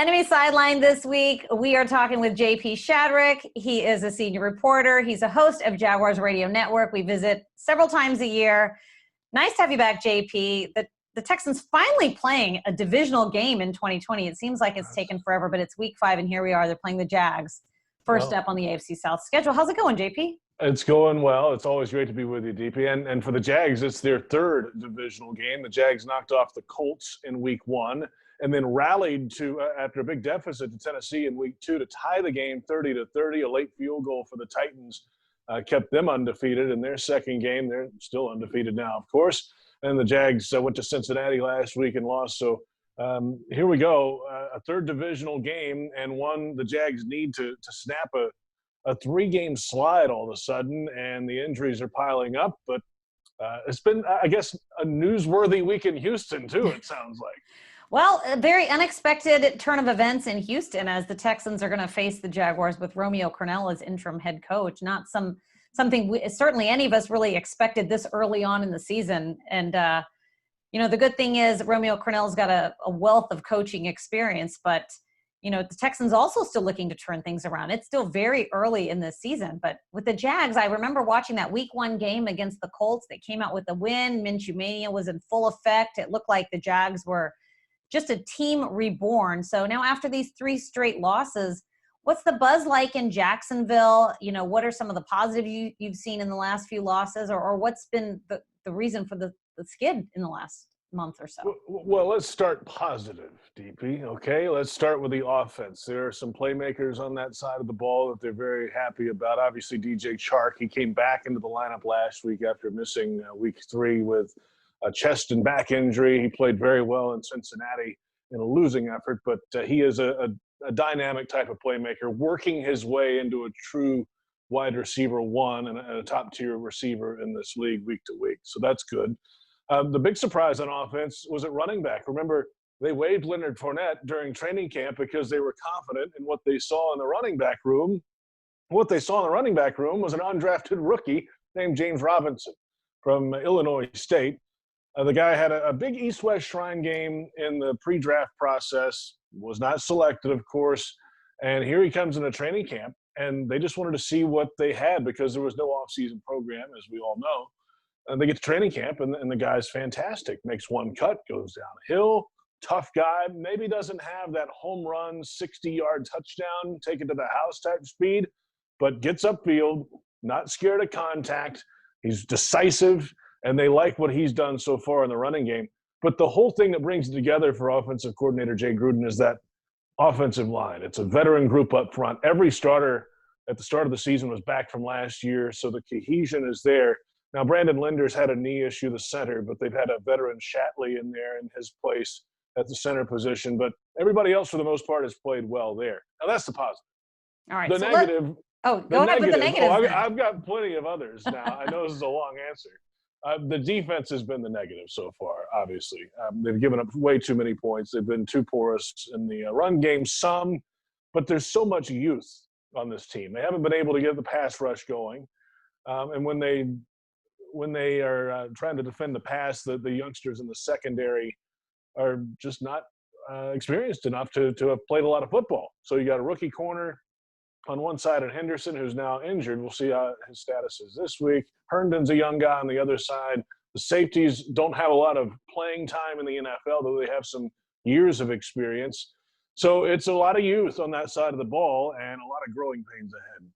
Enemy Sideline this week, we are talking with JP Shadrick. He is a senior reporter. He's a host of Jaguars Radio Network. We visit several times a year. Nice to have you back, JP. The Texans finally playing a divisional game in 2020. It seems like it's taken forever, but it's week 5, and here we are. They're playing the Jags, first up on the AFC South schedule. How's it going, JP? It's going well. It's always great to be with you, Deepi. And for the Jags, it's their 3rd divisional game. The Jags knocked off the Colts in week 1 and then rallied to after a big deficit to Tennessee in week 2 to tie the game 30-30. A late field goal for the Titans kept them undefeated in their second game. They're still undefeated now, of course. And the Jags went to Cincinnati last week and lost. So here we go, a 3rd divisional game, and one the Jags need to snap a 3-game slide all of a sudden, and the injuries are piling up. But it's been, I guess, a newsworthy week in Houston, too, it sounds like. Well, a very unexpected turn of events in Houston as the Texans are going to face the Jaguars with Romeo Crennel as interim head coach. Not something certainly any of us really expected this early on in the season. And, the good thing is Romeo Crennel's got a wealth of coaching experience, but, the Texans also still looking to turn things around. It's still very early in this season. But with the Jags, I remember watching that week 1 game against the Colts. They came out with a win. Minshew mania was in full effect. It looked like the Jags were just a team reborn. So now after these 3 straight losses, what's the buzz like in Jacksonville? What are some of the positives you've seen in the last few losses, or what's been the reason for the skid in the last month or so? Well, let's start positive, DP, okay? Let's start with the offense. There are some playmakers on that side of the ball that they're very happy about. Obviously, DJ Chark, he came back into the lineup last week after missing week 3 with a chest and back injury. He played very well in Cincinnati in a losing effort, but he is a dynamic type of playmaker, working his way into a true wide receiver 1 and a top-tier receiver in this league week to week. So that's good. The big surprise on offense was at running back. Remember, they waived Leonard Fournette during training camp because they were confident in what they saw in the running back room. What they saw in the running back room was an undrafted rookie named James Robinson from Illinois State. The guy had a big East-West Shrine game in the pre-draft process, was not selected, of course, and here he comes in a training camp, and they just wanted to see what they had because there was no off-season program, as we all know. And they get to training camp, and the guy's fantastic. Makes one cut, goes down a hill, tough guy, maybe doesn't have that home run, 60-yard touchdown, take it to the house type speed, but gets upfield, not scared of contact. He's decisive, and they like what he's done so far in the running game. But the whole thing that brings it together for offensive coordinator Jay Gruden is that offensive line. It's a veteran group up front. Every starter at the start of the season was back from last year, so the cohesion is there. Now, Brandon Linder's had a knee issue, the center, but they've had a veteran Shatley in there in his place at the center position. But everybody else, for the most part, has played well there. Now, that's the positive. All right. The negative. Go ahead with the negative. I've got plenty of others now. I know this is a long answer. The defense has been the negative so far, obviously. They've given up way too many points. They've been too porous in the run game, but there's so much youth on this team. They haven't been able to get the pass rush going. And when they are trying to defend the pass, the youngsters in the secondary are just not experienced enough to have played a lot of football. So you got a rookie corner on one side and Henderson, who's now injured. We'll see how his status is this week. Herndon's a young guy on the other side. The safeties don't have a lot of playing time in the NFL, though they have some years of experience. So it's a lot of youth on that side of the ball and a lot of growing pains ahead.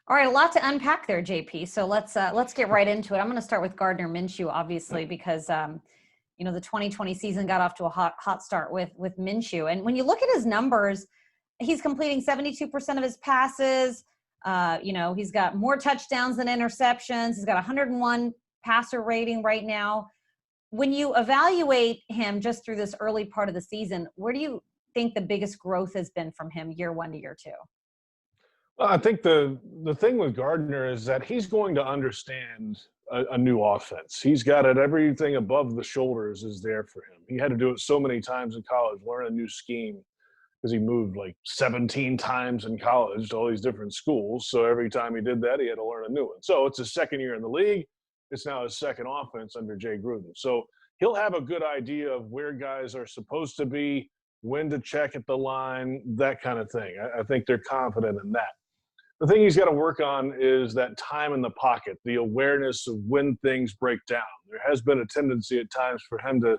All right, a lot to unpack there, JP. So let's get right into it. I'm going to start with Gardner Minshew, obviously, because the 2020 season got off to a hot start with Minshew. And when you look at his numbers, he's completing 72% of his passes. He's got more touchdowns than interceptions. He's got 101 passer rating right now. When you evaluate him just through this early part of the season, where do you think the biggest growth has been from him year 1 to year 2? Well, I think the thing with Gardner is that he's going to understand a new offense. He's got it. Everything above the shoulders is there for him. He had to do it so many times in college, learn a new scheme, because he moved like 17 times in college to all these different schools. So every time he did that, he had to learn a new one. So it's his second year in the league. It's now his second offense under Jay Gruden. So he'll have a good idea of where guys are supposed to be when to check at the line, that kind of thing. I think they're confident in that. The thing he's got to work on is that time in the pocket, the awareness of when things break down. There has been a tendency at times for him to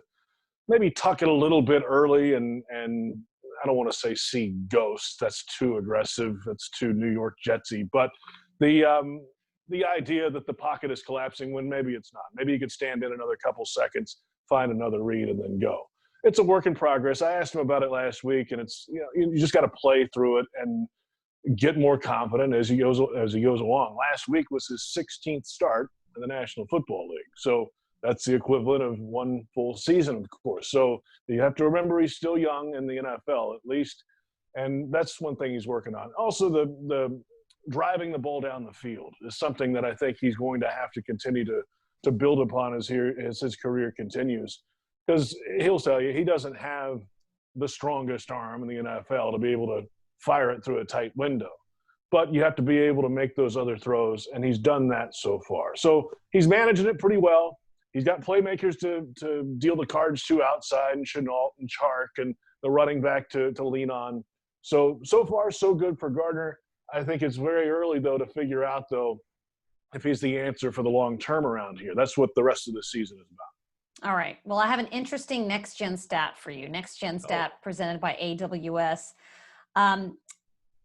maybe tuck it a little bit early and I don't want to say see ghosts. That's too aggressive. That's too New York Jetsy. But the idea that the pocket is collapsing when maybe it's not. Maybe you could stand in another couple seconds, find another read, and then go. It's a work in progress. I asked him about it last week, and it's you just got to play through it and get more confident as he goes along. Last week was his 16th start in the National Football League. So that's the equivalent of one full season, of course. So you have to remember he's still young in the NFL, at least. And that's one thing he's working on. Also, the driving the ball down the field is something that I think he's going to have to continue to build upon as his career continues. Because he'll tell you, he doesn't have the strongest arm in the NFL to be able to fire it through a tight window. But you have to be able to make those other throws, and he's done that so far. So he's managing it pretty well. He's got playmakers to deal the cards to outside, and Shenault and Chark and the running back to lean on. So far, so good for Gardner. I think it's very early, though, to figure out, though, if he's the answer for the long term around here. That's what the rest of the season is about. All right. Well, I have an interesting next-gen stat for you. Next-gen stat presented by AWS.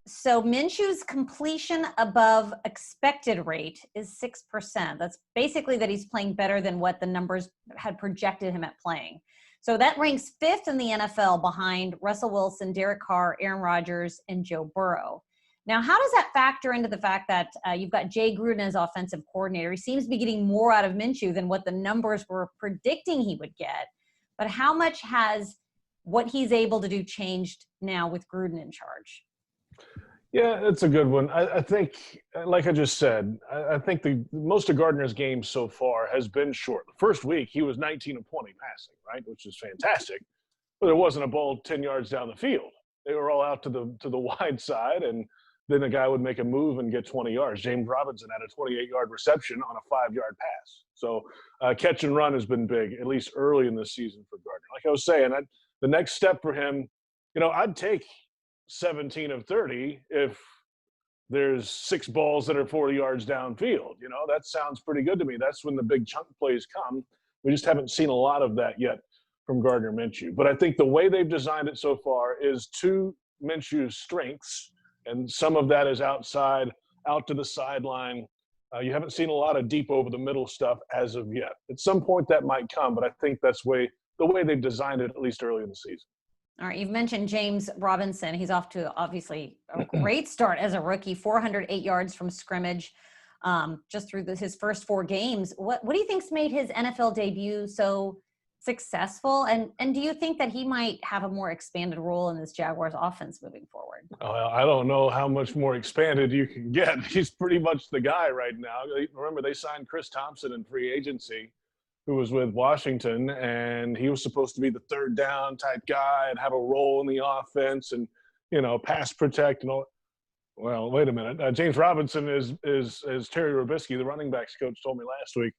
So Minshew's completion above expected rate is 6%. That's basically that he's playing better than what the numbers had projected him at playing. So that ranks 5th in the NFL behind Russell Wilson, Derek Carr, Aaron Rodgers, and Joe Burrow. Now, how does that factor into the fact that you've got Jay Gruden as offensive coordinator? He seems to be getting more out of Minshew than what the numbers were predicting he would get. But how much has what he's able to do changed now with Gruden in charge? Yeah, that's a good one. I think, like I just said, I think most of Gardner's games so far has been short. The first week, he was 19 of 20 passing, right, which is fantastic. But there wasn't a ball 10 yards down the field. They were all out to the wide side, and then a guy would make a move and get 20 yards. James Robinson had a 28-yard reception on a 5-yard pass. So catch and run has been big, at least early in the season for Gardner. Like I was saying, the next step for him, I'd take 17 of 30 if there's 6 balls that are 40 yards downfield. That sounds pretty good to me. That's when the big chunk plays come. We just haven't seen a lot of that yet from Gardner Minshew. But I think the way they've designed it so far is to Minshew's strengths, and some of that is outside, out to the sideline. You haven't seen a lot of deep over the middle stuff as of yet. At some point that might come, but I think that's the way they've designed it, at least early in the season. All right, you've mentioned James Robinson. He's off to obviously a great start as a rookie, 408 yards from scrimmage just through his first 4 games. What do you think's made his NFL debut so successful? And do you think that he might have a more expanded role in this Jaguars offense moving forward? I don't know how much more expanded you can get. He's pretty much the guy right now. Remember, they signed Chris Thompson in free agency, who was with Washington, and he was supposed to be the third down type guy and have a role in the offense and, pass protect and all. Well, wait a minute. James Robinson is Terry Robisky, the running backs coach, told me last week,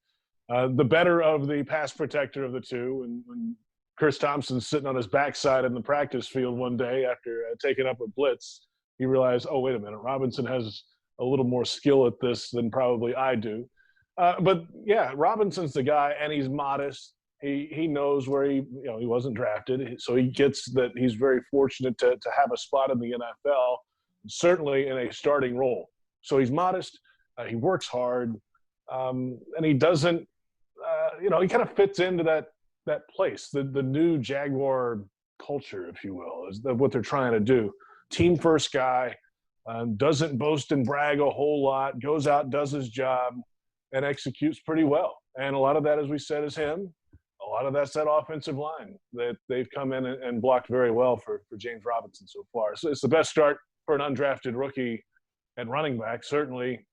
the better of the pass protector of the two. And when Chris Thompson's sitting on his backside in the practice field one day after taking up a blitz, he realized, oh, wait a minute, Robinson has a little more skill at this than probably I do. But yeah, Robinson's the guy, and he's modest. He knows where he wasn't drafted, so he gets that he's very fortunate to have a spot in the NFL, certainly in a starting role. So he's modest, he works hard, and he doesn't, he kind of fits into that place, the new Jaguar culture, if you will, is what they're trying to do. Team first guy, doesn't boast and brag a whole lot, goes out, does his job, and executes pretty well. And a lot of that, as we said, is him. A lot of that's that offensive line that they've come in and blocked very well for James Robinson so far. So it's the best start for an undrafted rookie and running back, certainly,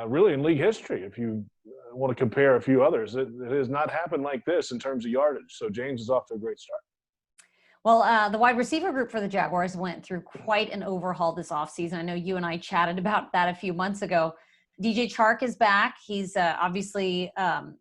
really in league history. If you want to compare a few others, it has not happened like this in terms of yardage. So James is off to a great start. Well, the wide receiver group for the Jaguars went through quite an overhaul this offseason. I know you and I chatted about that a few months ago. DJ Chark is back. He's obviously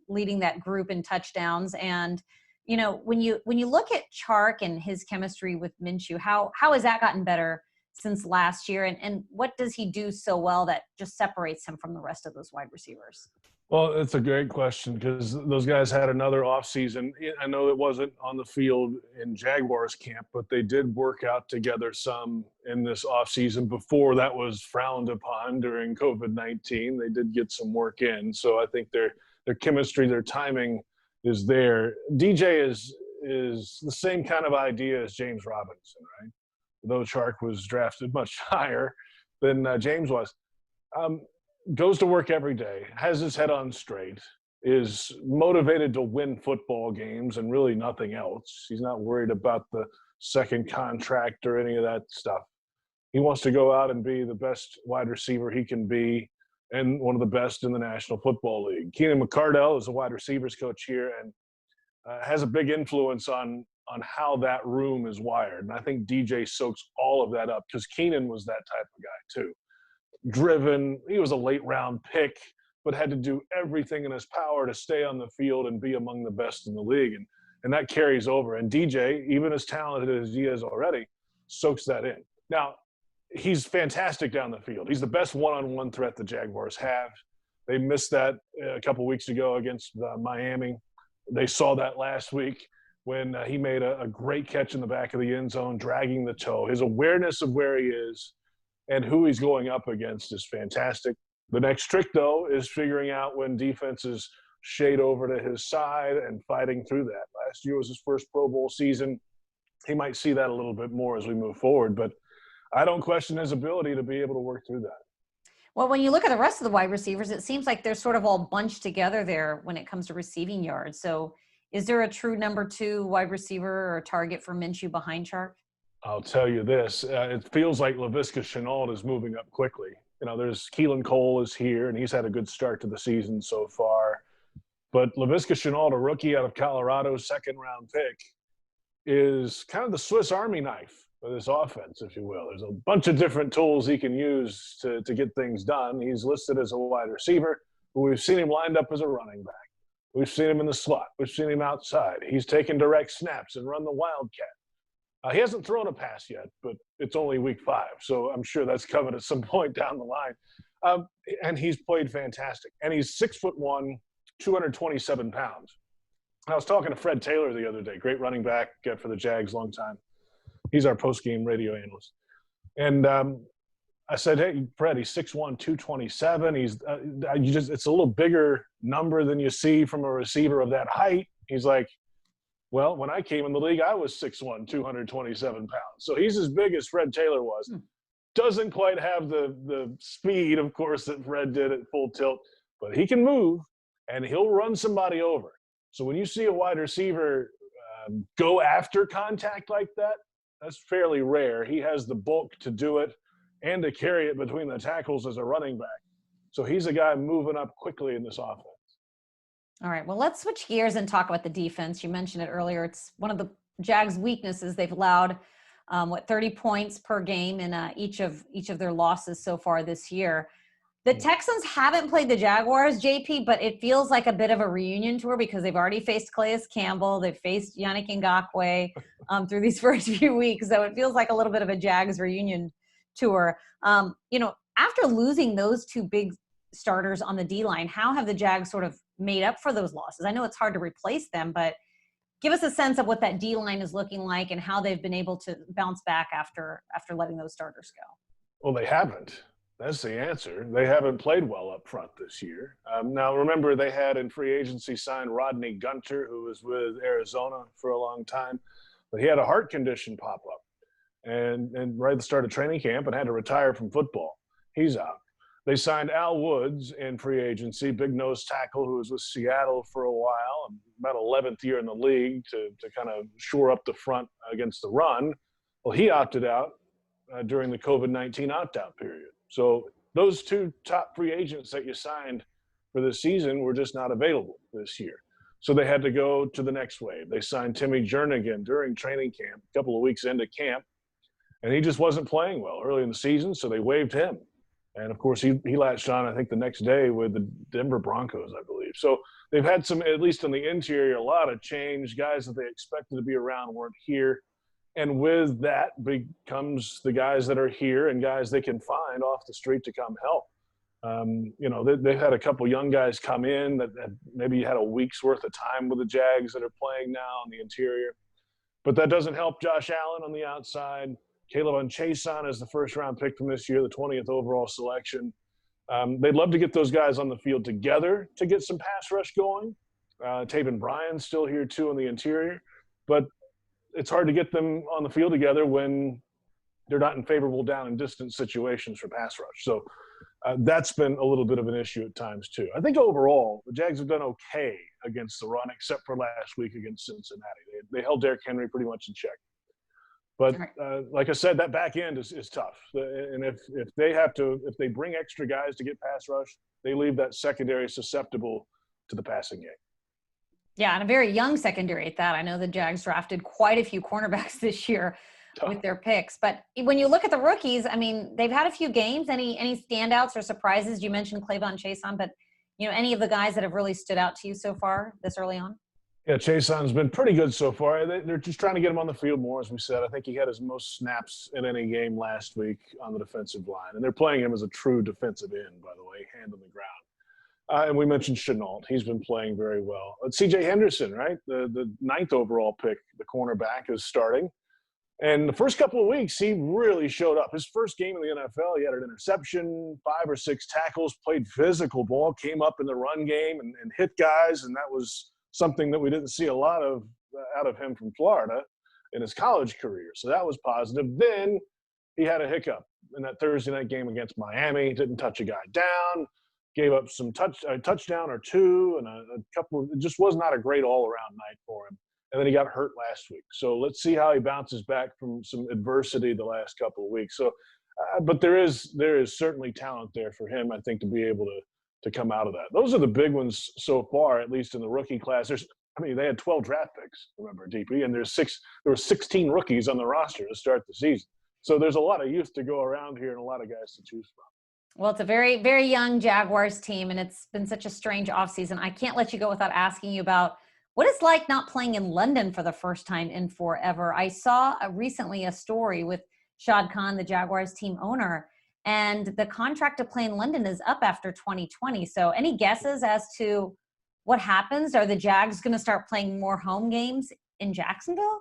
leading that group in touchdowns. And when you look at Chark and his chemistry with Minshew, how has that gotten better since last year? And what does he do so well that just separates him from the rest of those wide receivers? Well, it's a great question because those guys had another offseason. I know it wasn't on the field in Jaguars camp, but they did work out together some in this offseason before that was frowned upon during COVID-19. They did get some work in. So I think their chemistry, their timing is there. DJ is the same kind of idea as James Robinson, right? Though Chark was drafted much higher than James was. Goes to work every day, has his head on straight, is motivated to win football games and really nothing else. He's not worried about the second contract or any of that stuff. He wants to go out and be the best wide receiver he can be and one of the best in the National Football League. Keenan McCardell is a wide receivers coach here and has a big influence on how that room is wired. And I think DJ soaks all of that up because Keenan was that type of guy too. Driven, he was a late round pick, but had to do everything in his power to stay on the field and be among the best in the league. And that carries over. And DJ, even as talented as he is already, soaks that in. Now, he's fantastic down the field. He's the best one-on-one threat the Jaguars have. They missed that a couple weeks ago against Miami. They saw that last week when he made a great catch in the back of the end zone, dragging the toe. His awareness of where he is and who he's going up against is fantastic. The next trick, though, is figuring out when defenses shade over to his side and fighting through that. Last year was his first Pro Bowl season. He might see that a little bit more as we move forward, but I don't question his ability to be able to work through that. Well, when you look at the rest of the wide receivers, it seems like they're sort of all bunched together there when it comes to receiving yards. So is there a true number 2 wide receiver or target for Minshew behind Chark? I'll tell you this, it feels like Laviska Shenault is moving up quickly. There's Keelan Cole is here, and he's had a good start to the season so far. But Laviska Shenault, a rookie out of Colorado, second-round pick, is kind of the Swiss Army knife for this offense, if you will. There's a bunch of different tools he can use to get things done. He's listed as a wide receiver, but we've seen him lined up as a running back. We've seen him in the slot. We've seen him outside. He's taken direct snaps and run the wildcat. He hasn't thrown a pass yet, but it's only week 5, so I'm sure that's coming at some point down the line. And he's played fantastic. And he's 6'1", 227 pounds. I was talking to Fred Taylor the other day, great running back for the Jags, long time. He's our post-game radio analyst. And I said, hey, Fred, he's 6'1", 227. It's a little bigger number than you see from a receiver of that height. He's like, well, when I came in the league, I was 6'1", 227 pounds. So he's as big as Fred Taylor was. Doesn't quite have the speed, of course, that Fred did at full tilt, but he can move, and he'll run somebody over. So when you see a wide receiver go after contact like that, that's fairly rare. He has the bulk to do it and to carry it between the tackles as a running back. So he's a guy moving up quickly in this offense. All right, well, let's switch gears and talk about the defense. You mentioned it earlier. It's one of the Jags' weaknesses. They've allowed, 30 points per game in each of their losses so far this year. The Texans haven't played the Jaguars, JP, but it feels like a bit of a reunion tour because they've already faced Calais Campbell. They've faced Yannick Ngakoue through these first few weeks. So it feels like a little bit of a Jags reunion tour. After losing those 2 big starters on the D-line, how have the Jags sort of made up for those losses? I know it's hard to replace them, but give us a sense of what that D-line is looking like and how they've been able to bounce back after letting those starters go. Well, they haven't. That's the answer. They haven't played well up front this year. Now, remember, they had in free agency signed Rodney Gunter, who was with Arizona for a long time, but he had a heart condition pop up and right at the start of training camp and had to retire from football. He's out. They signed Al Woods in free agency, big nose tackle who was with Seattle for a while, about 11th year in the league to kind of shore up the front against the run. Well, he opted out during the COVID-19 opt-out period. So those 2 top free agents that you signed for this season were just not available this year. So they had to go to the next wave. They signed Timmy Jernigan during training camp, a couple of weeks into camp, and he just wasn't playing well early in the season, so they waived him. And, of course, he latched on, I think, the next day with the Denver Broncos, I believe. believe. So they've had some, at least in the interior, a lot of change. Guys that they expected to be around weren't here. And with that becomes the guys that are here and guys they can find off the street to come help. They've had a couple young guys come in that maybe had a week's worth of time with the Jags that are playing now on the interior. But that doesn't help Josh Allen on the outside. Caleb Chason is the first-round pick from this year, the 20th overall selection. They'd love to get those guys on the field together to get some pass rush going. Taven Bryan's still here, too, in the interior. But it's hard to get them on the field together when they're not in favorable down and distance situations for pass rush. So that's been a little bit of an issue at times, too. I think overall, the Jags have done okay against the run, except for last week against Cincinnati. They held Derrick Henry pretty much in check. But like I said, that back end is tough. And if they bring extra guys to get pass rush, they leave that secondary susceptible to the passing game. Yeah, and a very young secondary at that. I know the Jags drafted quite a few cornerbacks this year with their picks. But when you look at the rookies, I mean, they've had a few games. Any standouts or surprises? You mentioned Clavon Chason, but any of the guys that have really stood out to you so far this early on? Yeah, Chason's been pretty good so far. They're just trying to get him on the field more, as we said. I think he had his most snaps in any game last week on the defensive line. And they're playing him as a true defensive end, by the way, hand on the ground. And we mentioned Chenault. He's been playing very well. C.J. Henderson, right, the 9th overall pick, the cornerback, is starting. And the first couple of weeks, he really showed up. His first game in the NFL, he had an interception, 5 or 6 tackles, played physical ball, came up in the run game and hit guys, and that was something that we didn't see a lot of out of him from Florida in his college career. So that was positive. Then he had a hiccup in that Thursday night game against Miami. Didn't touch a guy down, gave up a touchdown or two, and a couple. It just was not a great all-around night for him. And then he got hurt last week. So let's see how he bounces back from some adversity the last couple of weeks. So, but there is certainly talent there for him, I think, to be able to come out of that. Those are the big ones so far, at least in the rookie class. They had 12 draft picks, remember, Deepi, and there were 16 rookies on the roster to start the season. So there's a lot of youth to go around here and a lot of guys to choose from. Well, it's a very, very young Jaguars team, and it's been such a strange offseason. I can't let you go without asking you about what it's like not playing in London for the first time in forever. I saw recently a story with Shad Khan, the Jaguars team owner, and the contract to play in London is up after 2020. So any guesses as to what happens? Are the Jags going to start playing more home games in Jacksonville?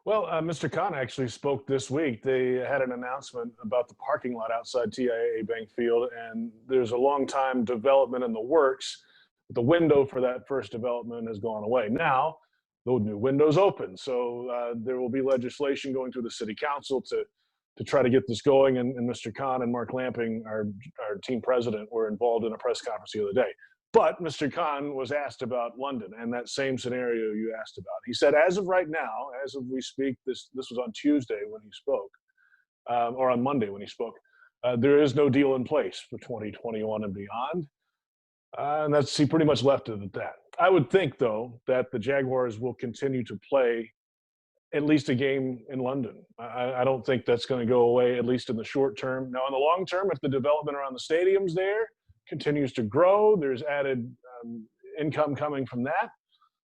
Well, Mr. Khan actually spoke this week. They had an announcement about the parking lot outside TIAA Bank Field, and there's a long-time development in the works. The window for that first development has gone away. Now, the new window's open, so there will be legislation going through the city council to try to get this going. And Mr. Khan and Mark Lamping, our team president, were involved in a press conference the other day. But Mr. Khan was asked about London and that same scenario you asked about. He said, as of right now, as of we speak, this was on Tuesday when he spoke, or on Monday when he spoke, there is no deal in place for 2021 and beyond. And he pretty much left it at that. I would think, though, that the Jaguars will continue to play at least a game in London. I don't think that's going to go away, at least in the short term. Now, in the long term, if the development around the stadiums there continues to grow, there's added income coming from that,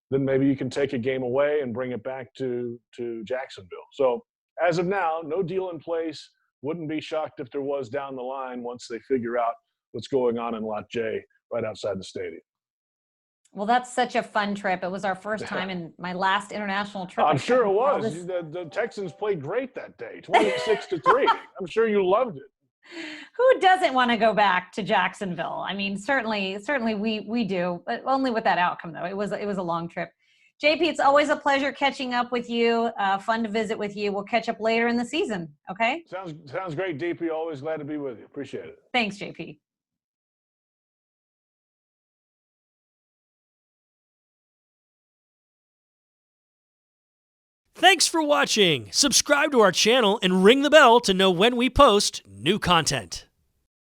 then maybe you can take a game away and bring it back to Jacksonville. So as of now, no deal in place. Wouldn't be shocked if there was down the line once they figure out what's going on in Lot J right outside the stadium. Well, that's such a fun trip. It was our first time in my last international trip. I'm sure it was. The Texans played great that day, 26-3. I'm sure you loved it. Who doesn't want to go back to Jacksonville? I mean, certainly we do, but only with that outcome, though. It was a long trip. JP, it's always a pleasure catching up with you. Fun to visit with you. We'll catch up later in the season, okay? Sounds great, DP. Always glad to be with you. Appreciate it. Thanks, JP. Thanks for watching. Subscribe to our channel and ring the bell to know when we post new content.